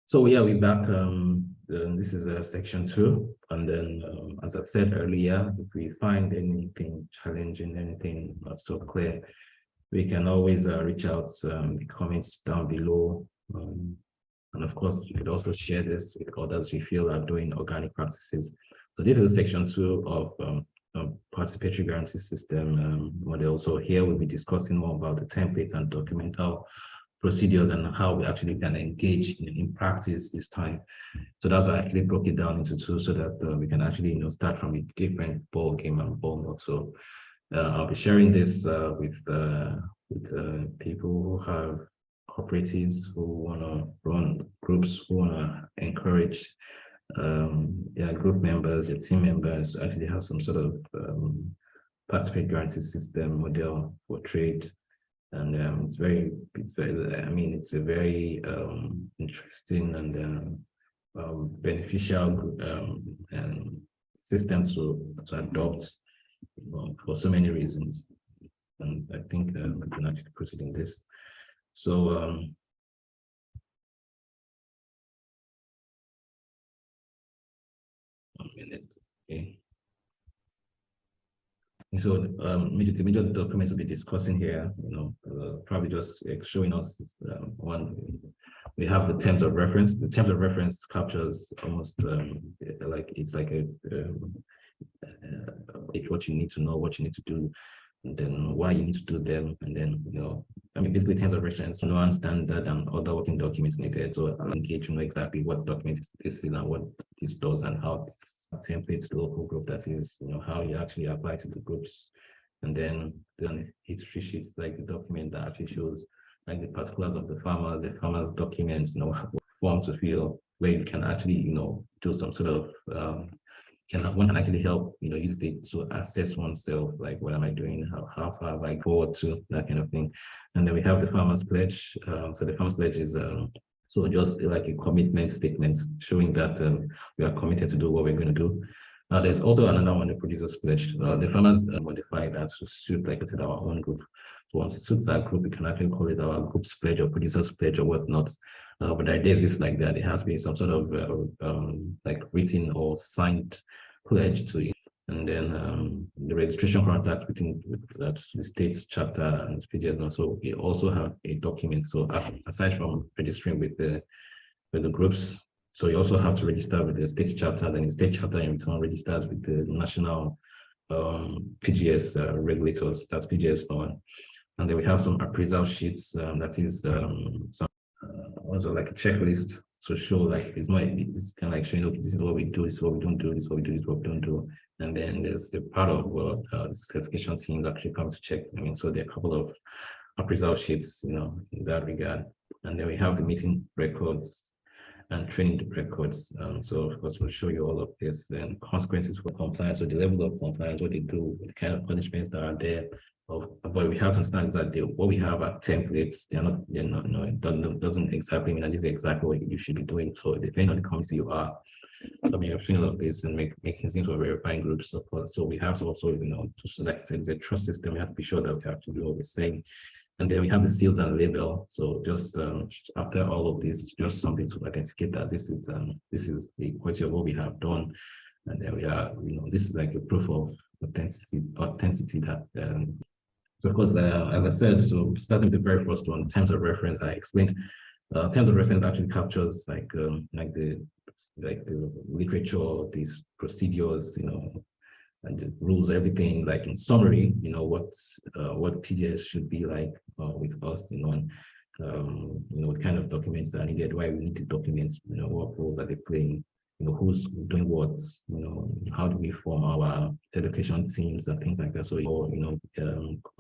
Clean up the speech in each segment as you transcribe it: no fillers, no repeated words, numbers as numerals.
So yeah, we're back. This is section 2, and then as I said earlier, if we find anything challenging, anything not so clear, we can always reach out, comments down below, and of course you could also share this with others we feel are doing organic practices. So this is section 2 of participatory guarantee system model. So here we'll be discussing more about the template and documental procedures and how we actually can engage in practice this time. So that's why I actually broke it down into 2 so that we can actually start from a different ball game and ball mode. So I'll be sharing this with people who have cooperatives, who want to run groups, who want to encourage group members, your team members to actually have some sort of participatory guarantee system model for trade. And it's very, I mean, it's a very interesting and beneficial system to adopt for so many reasons. And I think we can actually proceed in this. So one minute, okay. So major documents we'll be discussing here, probably just showing us one. We have the terms of reference. The terms of reference captures almost it's like what you need to know, what you need to do, and then why you need to do them, and then basically terms of reference, non-standard and other working documents needed. So I'll engage to know exactly what document this is and what this does and how template the local group, that is, how you actually apply to the groups, and then history sheets, like the document that actually shows like the particulars of the farmer's documents, what form to fill, where you can actually do some sort of one can actually help use it to assess oneself, like what am I doing, how far have I forward to, that kind of thing. And then we have the farmer's pledge. So the farmer's pledge is so just like a commitment statement showing that we are committed to do what we're going to do. Now there's also another one, the producer's pledge. The farmers modify that to suit, like I said, our own group. So once it suits that group, we can actually call it our group's pledge or producer's pledge or whatnot. But the idea is like that. It has to be some sort of like written or signed pledge to it. And then the registration contract with the state's chapter and PGS. So we also have a document. So aside from registering with the groups, so you also have to register with the state chapter. Then the state chapter in return registers with the national PGS regulators. That's PGS law. And then we have some appraisal sheets. That is some also like a checklist to show like it's kind of like showing, okay, this is what we do, this is what we don't do, this is what we do, this is what we don't do. And then there's a part of the certification teams actually come to check. So there are a couple of appraisal sheets, in that regard. And then we have the meeting records and training records. So of course we'll show you all of this. Then consequences for compliance, so the level of compliance, what they do, the kind of punishments that are there. But we have to understand is that what we have are templates. It doesn't exactly mean that this is exactly what you should be doing. So depending on the community you are, you're doing all of this and making things for verifying groups. So we have to also, to select the trust system. We have to be sure that we have to do what we're saying. And then we have the seals and label. So just after all of this, just something to authenticate that this is the quality of what we have done. And then we are, this is like a proof of authenticity that. So of course, as I said, so starting with the very first one, terms of reference, I explained. Terms of reference actually captures like the literature, these procedures, and the rules, everything, like in summary, what PGS should be like with us, what kind of documents that are needed, why we need to document, what roles are they playing, who's doing what, how do we form our education teams and things like that. So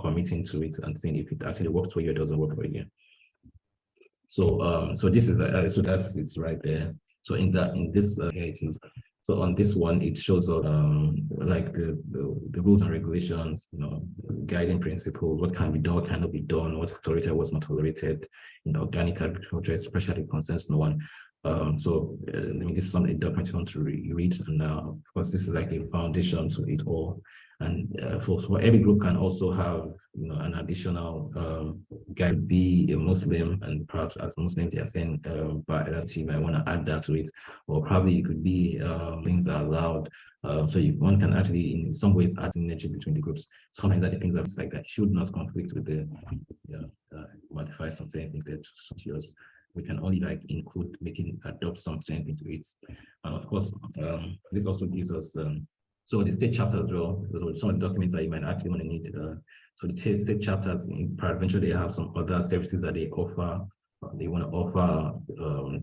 committing to it and seeing if it actually works for you or doesn't work for you. So this is so that's it's right there. So in this here it is. So on this one, it shows like the rules and regulations, guiding principles, what can be done, what cannot be done, what's tolerated, what's not tolerated in organic agriculture, especially concerns no one. This is some document you want to read, and of course, this is like a foundation to it all. And for every group can also have an additional guide, be a Muslim, and perhaps as Muslims they are saying but you might want to add that to it, or probably it could be things are allowed. One can actually in some ways add synergy between the groups. Sometimes that the things that's like that should not conflict with the modify some certain things that suit yours. We can only like include adopt some certain things to it. And of course, this also gives us so the state chapter as well, some of the documents that you might actually want to need. So the state chapters, peradventure, they have some other services that they offer. They want to offer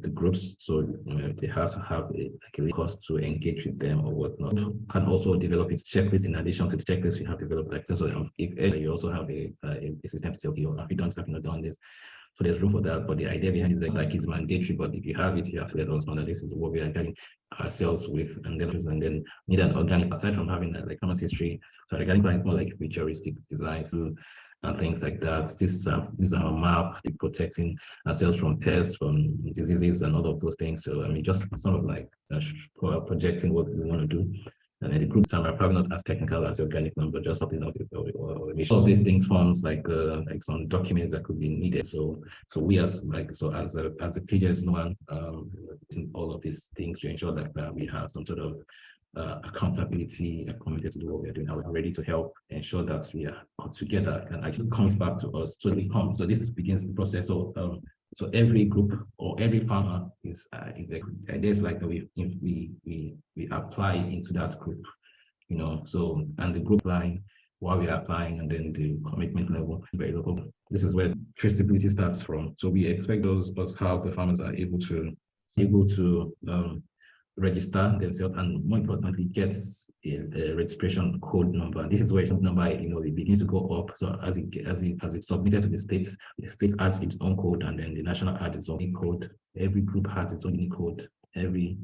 the groups, so they have to have a cost to engage with them or whatnot. Can also develop its checklist in addition to the checklist we have developed. Like so, if you also have a system to say, okay, have you done stuff, done this. So there's room for that, but the idea behind it is like it's mandatory. But if you have it, you have to let us know that this is what we are getting ourselves with, and then need an organic aside from having like common history. So organic is more like futuristic design and things like that. This is our map to protecting ourselves from pests, from diseases, and all of those things. So just sort of like projecting what we want to do. And then the group time are probably not as technical as the organic number, just something like all of these things forms like some documents that could be needed. So we as a pages one, all of these things to ensure that we have some sort of accountability committed to do what we're doing. Are we ready to help ensure that we are together and actually comes back to us? So this begins the process. So every group or every farmer is there's like we apply into that group, and the group line while we are applying, and then the commitment level very local. This is where traceability starts from. So we expect how the farmers are able to register themselves, and more importantly, gets a registration code number. This is where some number, it begins to go up. So as it's submitted to the state adds its own code, and then the national adds its own code. Every group has its own unique code. Every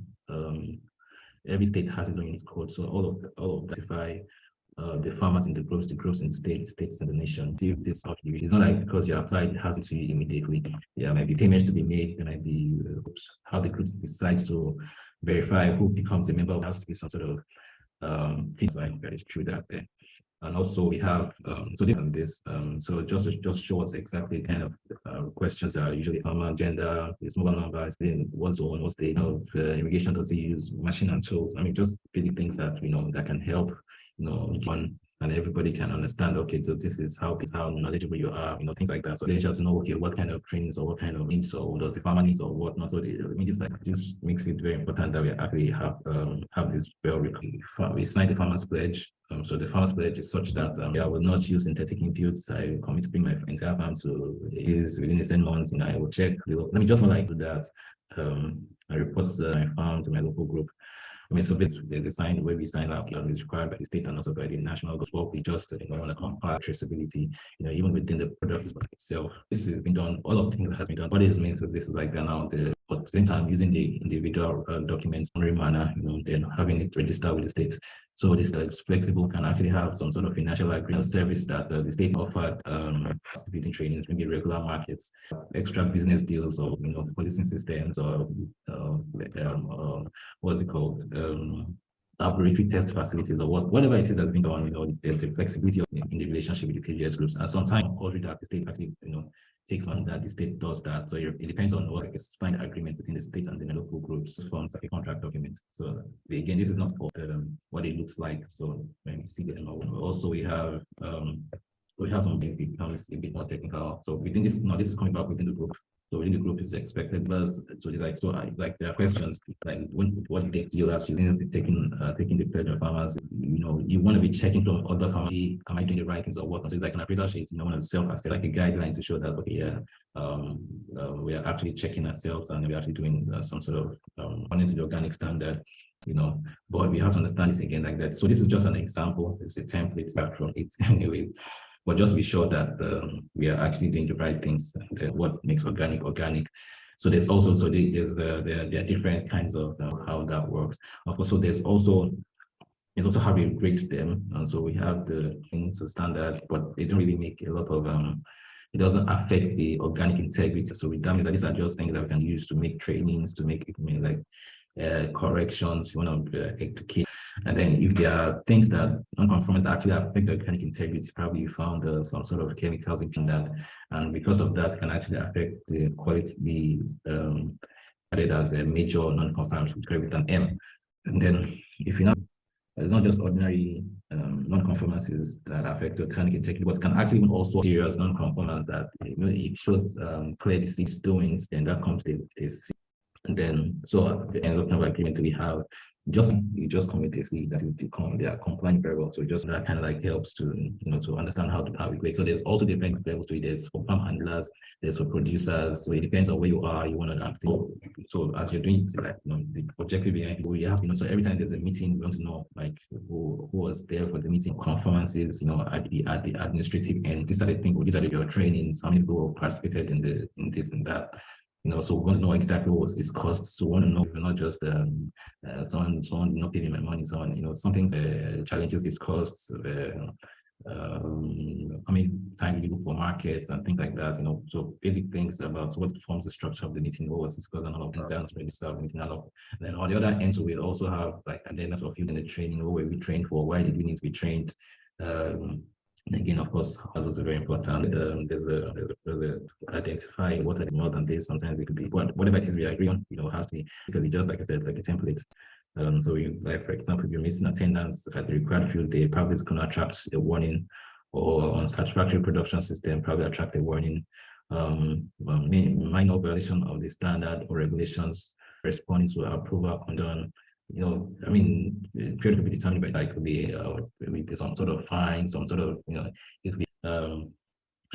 state has its own unique code. So all of that the farmers in the groups in the states and the nation. See this it's not like because you applied, it has to you immediately. There might be payments to be made. There might be how the groups decides to verify who becomes a member. There has to be some sort of things like that is true that there. And also we have so just show us exactly kind of questions that are usually farmer, gender, his mobile number, what zone, what state of irrigation does he use, machine and tools. Just really things that that can help and everybody can understand, okay, so this is how knowledgeable you are, things like that. So they just know, okay, what kind of trainings or what kind of needs or does the farmer needs or whatnot. So this makes it very important that we actually have this we sign the farmer's pledge. So the farmer's pledge is such that I will not use synthetic inputs. I commit to bring my entire farm to use within the same month. I will check. Let me just not like do that. I report my farm to my local group. So basically, the way we sign up is required by the state and also by the national gospel. We just want to compare traceability, even within the products by itself. This has been done. All of the things that has been done. What this means is this is like now but at the same time using the individual documents in a manner, then having it registered with the states. So this is flexible, can actually have some sort of financial agreement service that the state offered, building trainings, maybe regular markets, extra business deals, or policing systems, or what's it called? Laboratory test facilities, or whatever it is that's been done. There's a flexibility in the relationship with the KGS groups, and sometimes also that the state actually takes on that, the state does that. So it depends on what is signed agreement between the state and the local groups forms like a contract document. So again, this is not for what it looks like. So when we see them, also we have some becomes a bit more technical. So within this, this is coming back within the group. So within the group is expected, but so it's like there are questions like what they deal as using taking the pledge of farmers. You want to be checking from other farmers. Am I doing the right things or what? So it's like an appraisal sheet. Want to self-assess like a guideline to show that okay, we are actually checking ourselves and we're actually doing some sort of according to the organic standard. But we have to understand this again like that. So this is just an example. It's a template back from it anyway. But just be sure that we are actually doing the right things. And what makes organic. So there's also there are different kinds of how that works. Of course, so there's also how we rate them. And so we have the things to standard, but they don't really make a lot of it doesn't affect the organic integrity. So that means that these are just things that we can use to make trainings, to make like corrections, you want to educate. And then if there are things that non-conformant actually affect the organic integrity, probably you found some sort of chemicals in that, and because of that can actually affect the quality, added as a major non-conformance with an M. And then if you know, it's not just ordinary non-conformances that affect the organic integrity, but can actually also serious non-conformance that it shows clear disease doings, then that comes to this. And then, so at the end of agreement, we have you just commit a C that they are complying very well. So just that kind of like helps to to understand how we grade. So there's also different levels to it. There's for farm handlers, there's for producers. So it depends on where you are. You want to act. So as you're doing like the objective behind it, you have so every time there's a meeting, you want to know like who was there for the meeting, conformances, at the administrative end. These are the things. These are your trainings. How many people participated in this and that. So we want to know exactly what was discussed. So we want to know not just someone not paying my money, someone something challenges discussed, how many time you look for markets and things like that. So basic things about what forms the structure of the meeting, what was discussed, and all of that. So the meeting, then on the other end, so we also have like attendance of you in the training. What were we trained for? Why did we need to be trained? Again, of course, that's also very important. There's a identify what are more than this. Sometimes it could be whatever it is we agree on, has to be, because it just like I said, like a template. So you like, for example, if you're missing attendance at the required field day, probably it's going to attract a warning, or on satisfactory production system, probably attract a warning. Minor violation of the standard or regulations responding to approval condone. Period could be determined by like could be some sort of fine, some sort of it could be and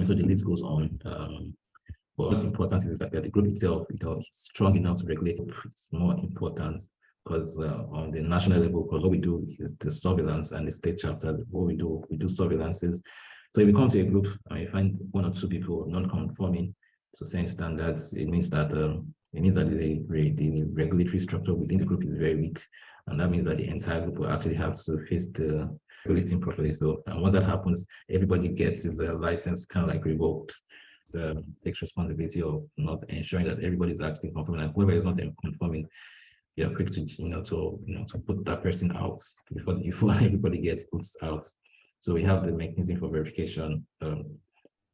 so the list goes on. But what's important is that the group itself, is strong enough to regulate. It's more important because on the national level, because what we do is the surveillance, and the state chapter, what we do surveillances. So if you come to a group and you find one or two people non-conforming to same standards, it means that the regulatory structure within the group is very weak, and that means that the entire group will actually have to face the regulating properly. So, and once that happens, everybody gets his license kind of like revoked. It takes responsibility of not ensuring that everybody is actually conforming, and whoever is not conforming, you're quick to to put that person out before everybody gets put out. So we have the mechanism for verification.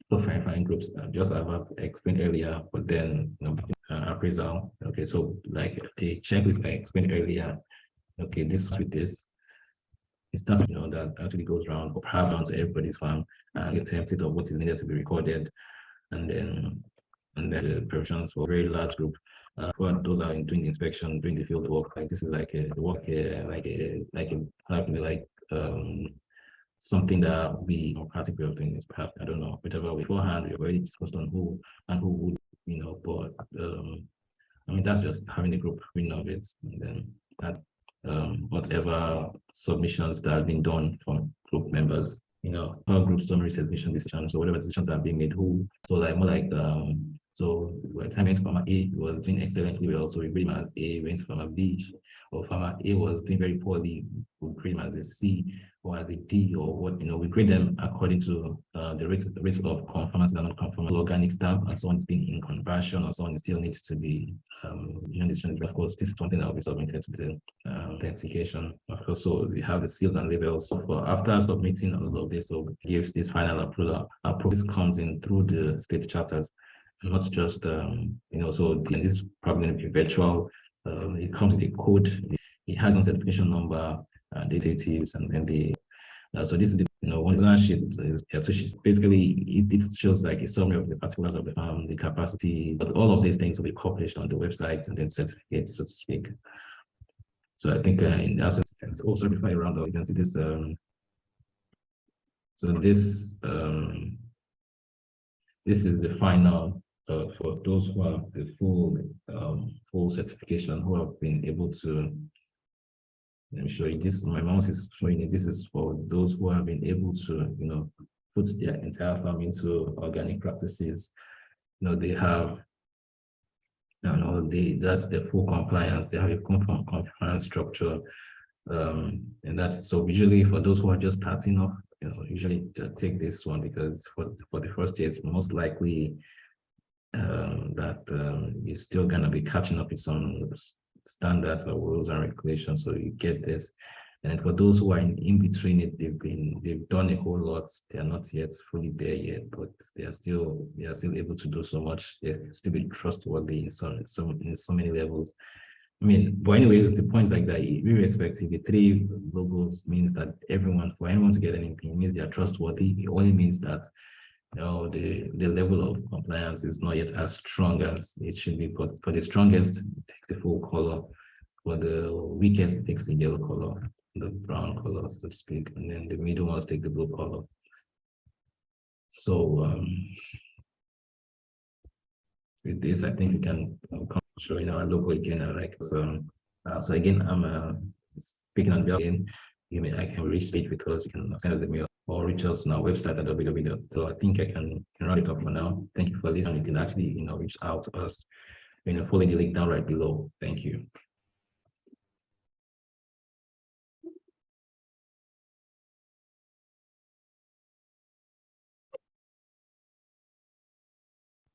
For verifying groups, just as I've explained earlier, but then appraisal. Okay, so like the checklist I explained earlier. Okay, this with this. It starts that actually goes around, or perhaps around to everybody's farm, and a template of what is needed to be recorded, and then the provisions for a very large group. For those are doing the inspection, doing the field work. Like this is like a work, something that we practically are doing is perhaps, I don't know, whatever beforehand, we've already discussed on who would, but that's just having a group of it, and then that whatever submissions that have been done from group members, our group summary submission decisions, so whatever decisions are being made, so like more like so by the time went to farmer A was doing excellently well, so we grade him as A. Went to farmer B, or farmer A was doing very poorly, we grade him as a C or as a D, or what, we grade them according to the rate of conformance and non-conformance. Organic staff and so on is being in conversion, or so on, it still needs to be of course, this is something that will be submitted to the authentication. Of course, so we have the seals and labels. So after submitting all of this, so gives this final approval. This comes in through the state chapters, not just so this is probably going to be virtual. It comes with a code. It has a certification number, datative, and then the so this is the one sheet. So basically it shows like a summary of the particulars of the farm, the capacity, but all of these things will be published on the website, and then certificates, so to speak. So I think in essence, it's also before I round up, you can see this. So this this is the final for those who have the full certification, who have been able to. Let me show you this. My mouse is showing you. This is for those who have been able to, put their entire farm into organic practices. They have, that's the full compliance. They have a compliance structure, and that's so. Usually, for those who are just starting off, usually take this one because for the first year, it's most likely that you're still gonna be catching up with some standards or rules and regulations. So you get this. And for those who are in between it, they've done a whole lot. They are not yet fully there yet, but they are still able to do so much. They still be trustworthy in so many levels. I mean, but anyways, the points like that, irrespective, the three logos means that for anyone to get anything, it means they are trustworthy. It only means that the level of compliance is not yet as strong as it should be. But for the strongest, it takes the full color. For the weakest, it takes the yellow color, the brown color, so to speak, and then the middle ones take the blue color. So with this, I think we can show our logo again. So again, I'm speaking on behalf again. I can reach it with us. You can send us a mail or reach us on our website at www. So I think I can round it up for now. Thank you for listening. You can actually reach out to us. Follow the link down right below. Thank you.